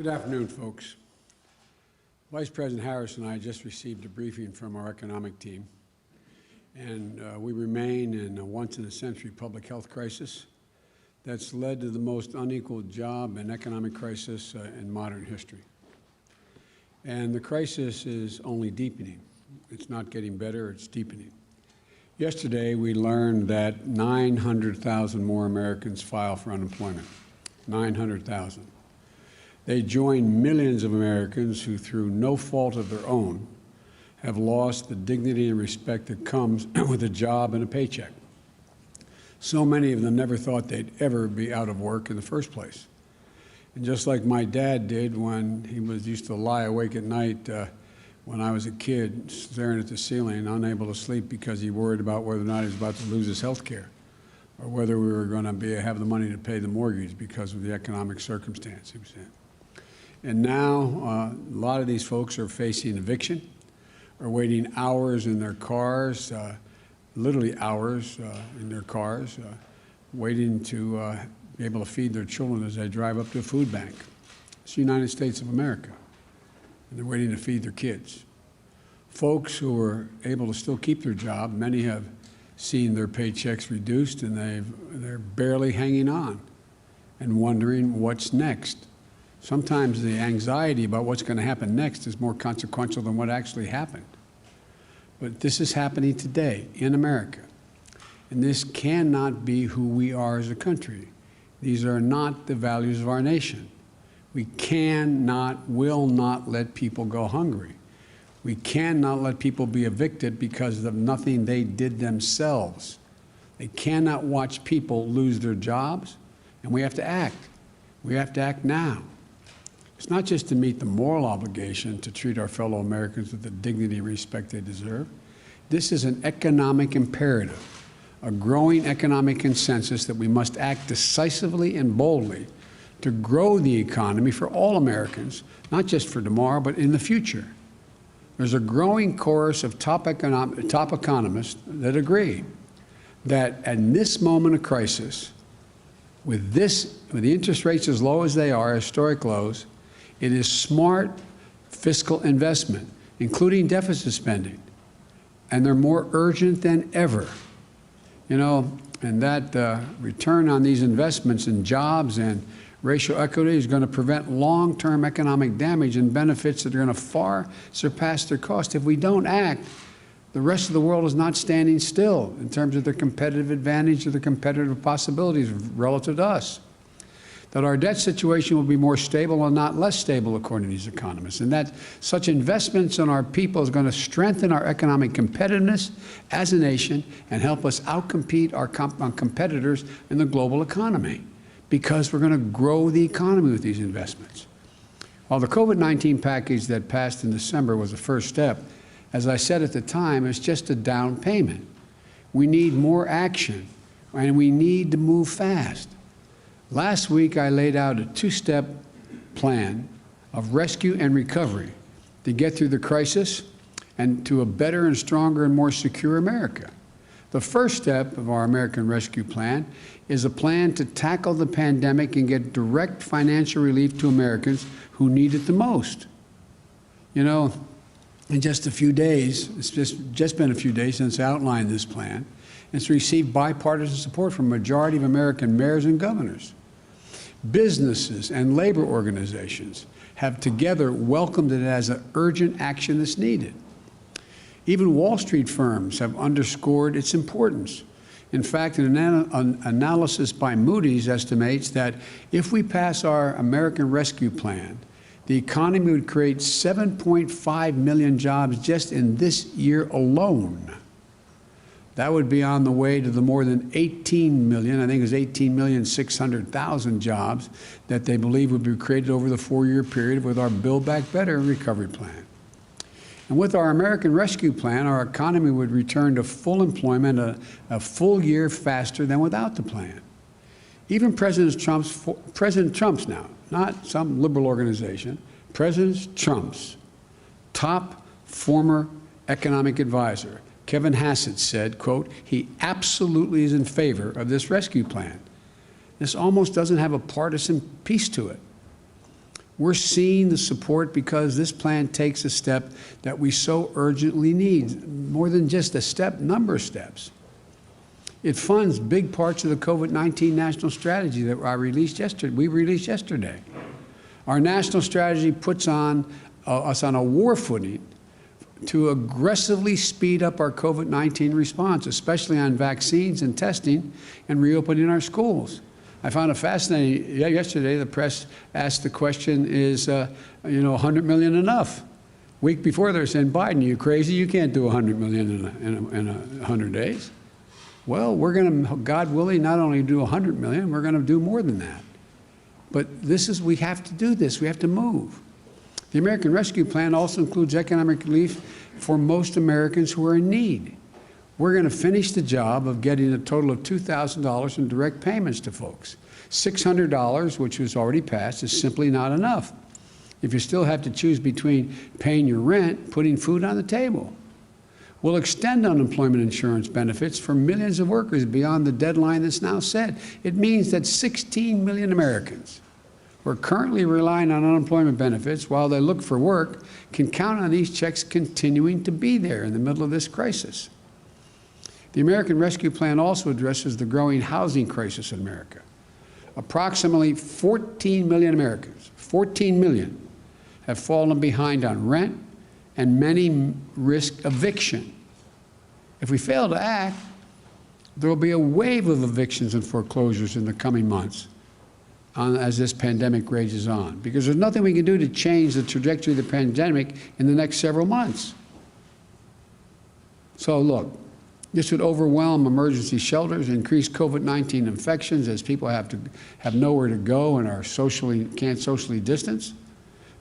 Good afternoon, folks. Vice President Harris and I just received a briefing from our economic team, and we remain in a once-in-a-century public health crisis that's led to the most unequal job and economic crisis in modern history. And the crisis is only deepening. It's not getting better, it's deepening. Yesterday, we learned that 900,000 more Americans file for unemployment. 900,000. They join millions of Americans who, through no fault of their own, have lost the dignity and respect that comes with a job and a paycheck. So many of them never thought they'd ever be out of work in the first place. And just like my dad did when he used to lie awake at night when I was a kid, staring at the ceiling, unable to sleep because he worried about whether or not he was about to lose his health care, or whether we were going to have the money to pay the mortgage because of the economic circumstance he was in. And now a lot of these folks are facing eviction, are waiting hours in their cars, literally hours in their cars, waiting to be able to feed their children as they drive up to a food bank. It's the United States of America, and they're waiting to feed their kids. Folks who are able to still keep their job, many have seen their paychecks reduced, and they're barely hanging on and wondering what's next. Sometimes the anxiety about what's going to happen next is more consequential than what actually happened. But this is happening today in America. And this cannot be who we are as a country. These are not the values of our nation. We cannot, will not let people go hungry. We cannot let people be evicted because of nothing they did themselves. They cannot watch people lose their jobs, and we have to act. We have to act now. It's not just to meet the moral obligation to treat our fellow Americans with the dignity and respect they deserve. This is an economic imperative, a growing economic consensus that we must act decisively and boldly to grow the economy for all Americans, not just for tomorrow, but in the future. There's a growing chorus of top economists that agree that at this moment of crisis, with the interest rates as low as they are, historic lows, it is smart fiscal investment, including deficit spending, and they're more urgent than ever. You know, and that return on these investments in jobs and racial equity is going to prevent long-term economic damage and benefits that are going to far surpass their cost. If we don't act, the rest of the world is not standing still in terms of their competitive advantage or their competitive possibilities relative to us. That our debt situation will be more stable and not less stable, according to these economists, and that such investments in our people is going to strengthen our economic competitiveness as a nation and help us outcompete our competitors in the global economy, because we're going to grow the economy with these investments. While the COVID-19 package that passed in December was the first step, as I said at the time, it's just a down payment. We need more action, and we need to move fast. Last week, I laid out a two-step plan of rescue and recovery to get through the crisis and to a better and stronger and more secure America. The first step of our American Rescue Plan is a plan to tackle the pandemic and get direct financial relief to Americans who need it the most. You know, in just a few days, it's just been a few days since I outlined this plan, and it's received bipartisan support from a majority of American mayors and governors. Businesses and labor organizations have together welcomed it as an urgent action that's needed. Even Wall Street firms have underscored its importance. In fact, an analysis by Moody's estimates that if we pass our American Rescue Plan, the economy would create 7.5 million jobs just in this year alone. That would be on the way to the more than 18 million, I think it was 18,600,000 jobs that they believe would be created over the 4-year period with our Build Back Better recovery plan. And with our American Rescue Plan, our economy would return to full employment a full year faster than without the plan. Even President Trump's now, not some liberal organization, President Trump's top former economic advisor, Kevin Hassett, said, quote, he absolutely is in favor of this rescue plan. This almost doesn't have a partisan piece to it. We're seeing the support because this plan takes a step that we so urgently need, more than just a step, number of steps. It funds big parts of the COVID-19 national strategy that we released yesterday. Our national strategy puts us on a war footing to aggressively speed up our COVID-19 response, especially on vaccines and testing and reopening our schools. I found it fascinating. Yesterday, the press asked the question, is, $100 million enough? Week before, they were saying, Biden, you crazy? You can't do $100 million in 100 days. Well, we're going to, God willing, not only do $100 million, we're going to do more than that. But we have to do this. We have to move. The American Rescue Plan also includes economic relief for most Americans who are in need. We're going to finish the job of getting a total of $2,000 in direct payments to folks. $600, which was already passed, is simply not enough if you still have to choose between paying your rent, putting food on the table. We'll extend unemployment insurance benefits for millions of workers beyond the deadline that's now set. It means that 16 million Americans who are currently relying on unemployment benefits while they look for work can count on these checks continuing to be there in the middle of this crisis. The American Rescue Plan also addresses the growing housing crisis in America. Approximately 14 million Americans, 14 million, have fallen behind on rent, and many risk eviction. If we fail to act, there will be a wave of evictions and foreclosures in the coming months as this pandemic rages on, because there's nothing we can do to change the trajectory of the pandemic in the next several months. So look, this would overwhelm emergency shelters, increase COVID-19 infections as people have nowhere to go and can't socially distance.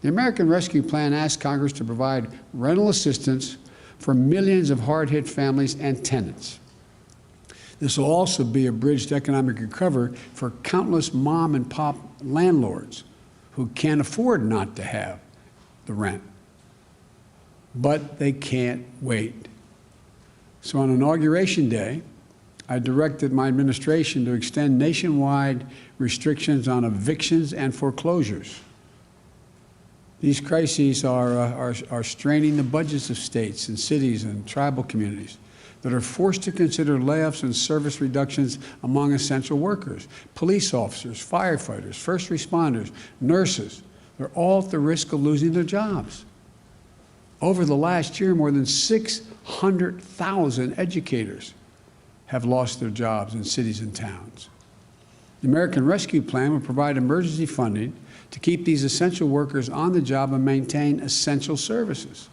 The American Rescue Plan asks Congress to provide rental assistance for millions of hard-hit families and tenants. This will also be a bridge to economic recovery for countless mom and pop landlords who can't afford not to have the rent. But they can't wait. So on Inauguration Day, I directed my administration to extend nationwide restrictions on evictions and foreclosures. These crises are straining the budgets of states and cities and tribal communities that are forced to consider layoffs and service reductions among essential workers. Police officers, firefighters, first responders, nurses, they're all at the risk of losing their jobs. Over the last year, more than 600,000 educators have lost their jobs in cities and towns. The American Rescue Plan will provide emergency funding to keep these essential workers on the job and maintain essential services.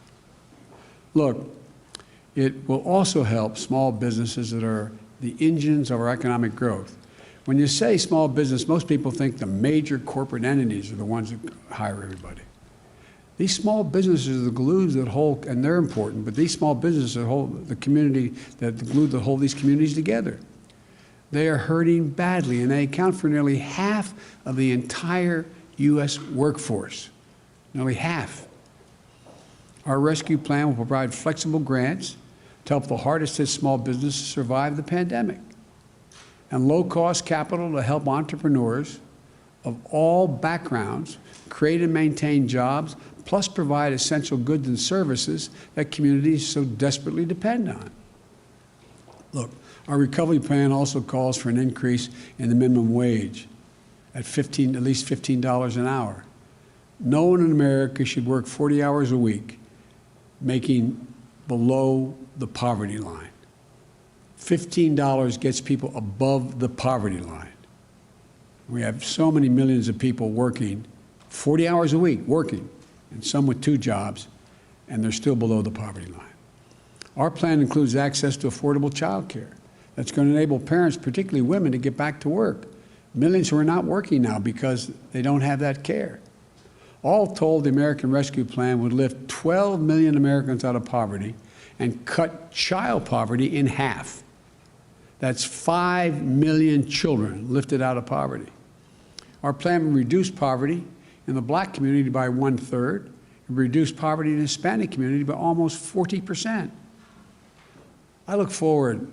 Look, it will also help small businesses that are the engines of our economic growth. When you say small business, most people think the major corporate entities are the ones that hire everybody. These small businesses are the glues that hold, and they're important, but these small businesses that hold the community, the glue that hold these communities together. They are hurting badly, and they account for nearly half of the entire U.S. workforce, nearly half. Our rescue plan will provide flexible grants to help the hardest hit small businesses survive the pandemic, and low-cost capital to help entrepreneurs of all backgrounds create and maintain jobs, plus provide essential goods and services that communities so desperately depend on. Look, our recovery plan also calls for an increase in the minimum wage at least $15 an hour. No one in America should work 40 hours a week, making below the poverty line. $15 gets people above the poverty line. We have so many millions of people working 40 hours a week, and some with 2 jobs, and they're still below the poverty line. Our plan includes access to affordable child care. That's going to enable parents, particularly women, to get back to work. Millions who are not working now because they don't have that care. All told, the American Rescue Plan would lift 12 million Americans out of poverty and cut child poverty in half. That's 5 million children lifted out of poverty. Our plan will reduce poverty in the Black community by 1/3 and reduce poverty in the Hispanic community by almost 40%. I look forward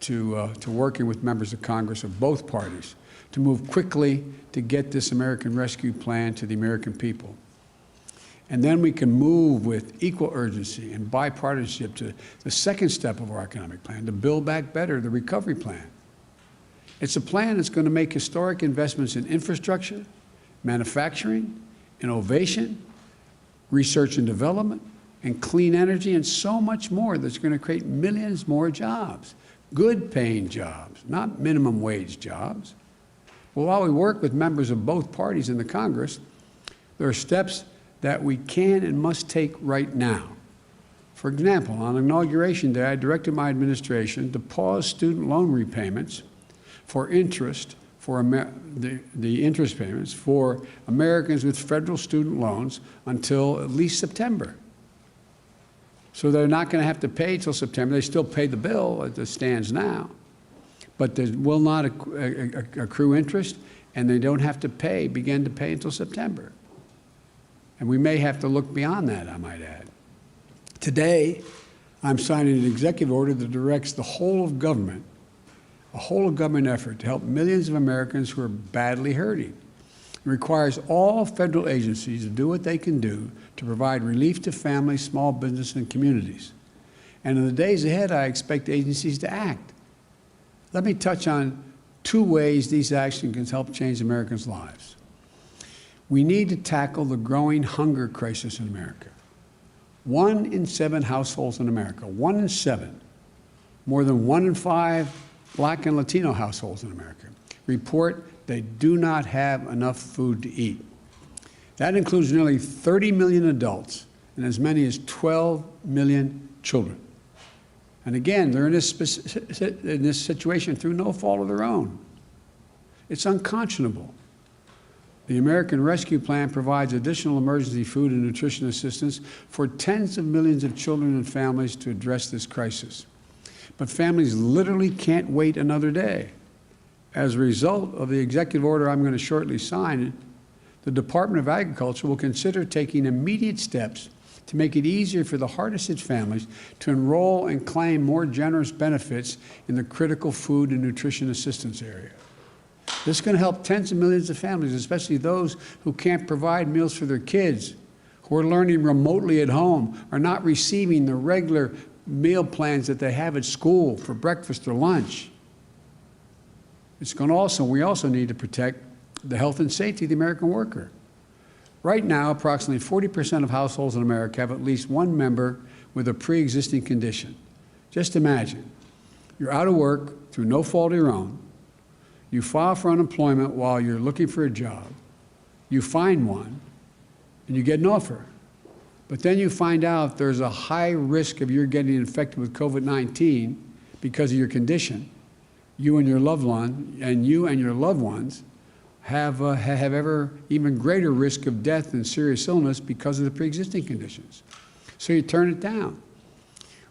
to working with members of Congress of both parties to move quickly to get this American Rescue Plan to the American people. And then we can move with equal urgency and bipartisanship to the second step of our economic plan, to Build Back Better, the recovery plan. It's a plan that's going to make historic investments in infrastructure, manufacturing, innovation, research and development, and clean energy, and so much more that's going to create millions more jobs, good-paying jobs, not minimum wage jobs. Well, while we work with members of both parties in the Congress, there are steps that we can and must take right now. For example, on Inauguration Day, I directed my administration to pause student loan repayments for interest, for the interest payments for Americans with federal student loans until at least September. So they're not going to have to pay till September. They still pay the bill as it stands now, but there will not accrue interest, and they don't have to begin to pay until September. And we may have to look beyond that, I might add. Today, I'm signing an executive order that directs the whole of government, a whole of government effort to help millions of Americans who are badly hurting. It requires all federal agencies to do what they can do to provide relief to families, small business, and communities. And in the days ahead, I expect agencies to act. Let me touch on 2 ways these actions can help change Americans' lives. We need to tackle the growing hunger crisis in America. 1 in 7 households in America, 1 in 7, more than 1 in 5 Black and Latino households in America, report they do not have enough food to eat. That includes nearly 30 million adults and as many as 12 million children. And again, they're in this situation through no fault of their own. It's unconscionable. The American Rescue Plan provides additional emergency food and nutrition assistance for tens of millions of children and families to address this crisis. But families literally can't wait another day. As a result of the executive order I'm going to shortly sign, the Department of Agriculture will consider taking immediate steps to make it easier for the hardest hit families to enroll and claim more generous benefits in the critical food and nutrition assistance area. This is going to help tens of millions of families, especially those who can't provide meals for their kids, who are learning remotely at home, are not receiving the regular meal plans that they have at school for breakfast or lunch. We also need to protect the health and safety of the American worker. Right now, approximately 40% of households in America have at least one member with a pre-existing condition. Just imagine, you're out of work through no fault of your own. You file for unemployment while you're looking for a job. You find one, and you get an offer. But then you find out there's a high risk of you getting infected with COVID-19 because of your condition. You and your loved ones have ever even greater risk of death and serious illness because of the pre-existing conditions. So you turn it down.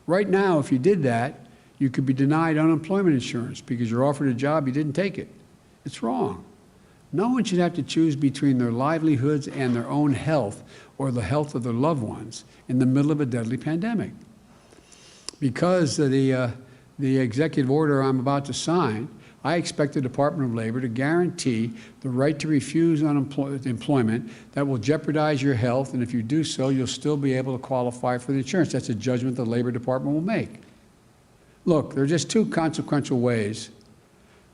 Right now, if you did that, you could be denied unemployment insurance because you're offered a job, you didn't take it. It's wrong. No one should have to choose between their livelihoods and their own health or the health of their loved ones in the middle of a deadly pandemic. Because of the executive order I'm about to sign, I expect the Department of Labor to guarantee the right to refuse employment that will jeopardize your health, and if you do so, you'll still be able to qualify for the insurance. That's a judgment the Labor Department will make. Look, there are just 2 consequential ways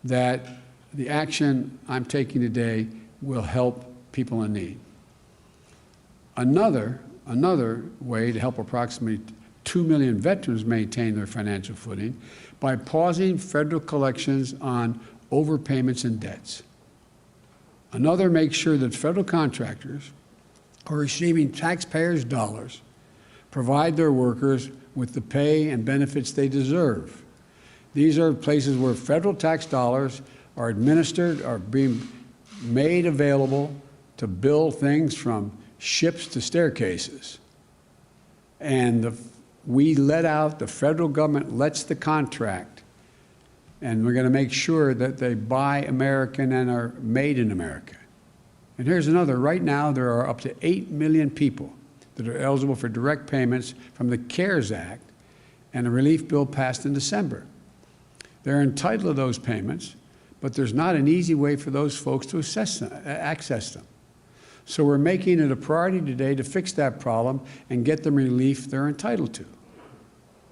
that the action I'm taking today will help people in need. Another way to help approximately 2 million veterans maintain their financial footing by pausing federal collections on overpayments and debts. Another makes sure that federal contractors who are receiving taxpayers' dollars provide their workers with the pay and benefits they deserve. These are places where federal tax dollars are administered, are being made available to build things from ships to staircases. And the federal government lets the contract, and we're going to make sure that they buy American and are made in America. And here's another. Right now, there are up to 8 million people that are eligible for direct payments from the CARES Act and a relief bill passed in December. They're entitled to those payments, but there's not an easy way for those folks to access them. So we're making it a priority today to fix that problem and get them relief they're entitled to.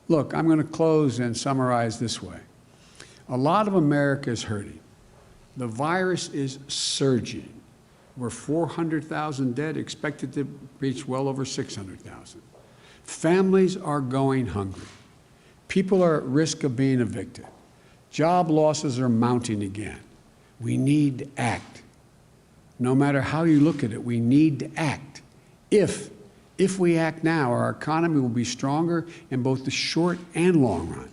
Look, I'm going to close and summarize this way. A lot of America is hurting. The virus is surging. We're 400,000 dead, expected to reach well over 600,000. Families are going hungry. People are at risk of being evicted. Job losses are mounting again. We need to act. No matter how you look at it, we need to act. If we act now, our economy will be stronger in both the short and long run.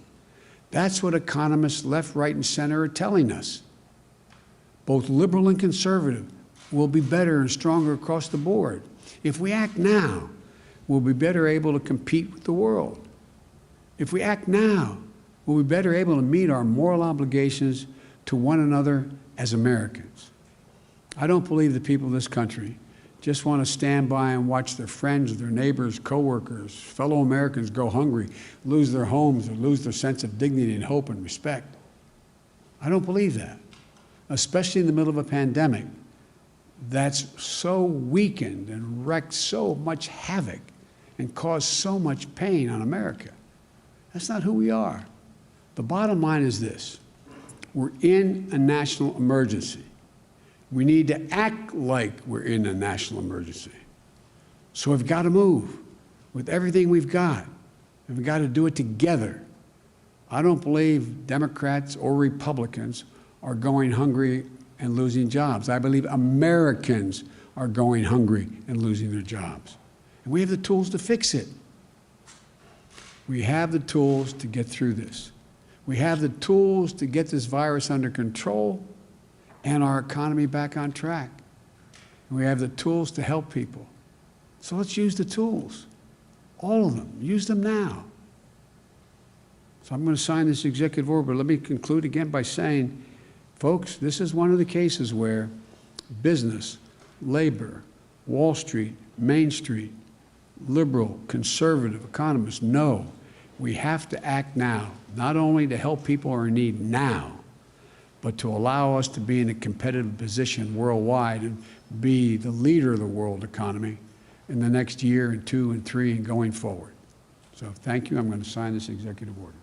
That's what economists left, right, and center are telling us. Both liberal and conservative will be better and stronger across the board. If we act now, we'll be better able to compete with the world. If we act now, we'll be better able to meet our moral obligations to one another as Americans. I don't believe the people of this country just want to stand by and watch their friends, their neighbors, coworkers, fellow Americans go hungry, lose their homes, or lose their sense of dignity and hope and respect. I don't believe that, especially in the middle of a pandemic that's so weakened and wreaked so much havoc and caused so much pain on America. That's not who we are. The bottom line is this: we're in a national emergency. We need to act like we're in a national emergency. So we've got to move with everything we've got, and we've got to do it together. I don't believe Democrats or Republicans are going hungry and losing jobs. I believe Americans are going hungry and losing their jobs. And we have the tools to fix it. We have the tools to get through this. We have the tools to get this virus under control and our economy back on track. And we have the tools to help people. So let's use the tools, all of them. Use them now. So I'm going to sign this executive order, but let me conclude again by saying, folks, this is one of the cases where business, labor, Wall Street, Main Street, liberal, conservative economists know we have to act now, not only to help people who are in need now, but to allow us to be in a competitive position worldwide and be the leader of the world economy in the next year and 2 and 3 and going forward. So thank you. I'm going to sign this executive order.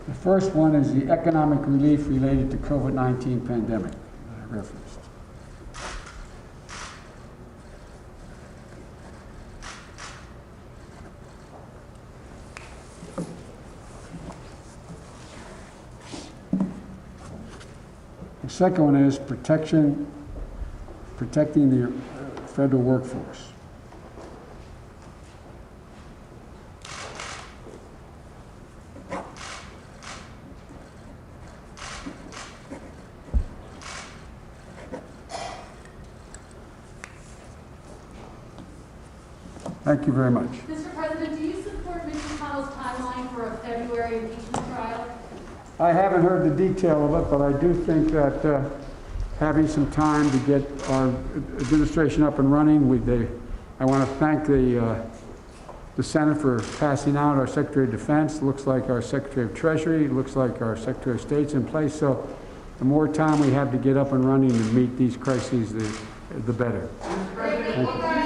The first one is the economic relief related to COVID-19 pandemic that I referenced. The second one is protecting the federal workforce. Thank you very much. Mr. President, do you support Mitch McConnell's timeline for a February impeachment trial? I haven't heard the detail of it, but I do think that having some time to get our administration up and running, I want to thank the Senate for passing out our Secretary of Defense. Looks like our Secretary of Treasury. Looks like our Secretary of State's in place. So the more time we have to get up and running and meet these crises, the better. Thank you.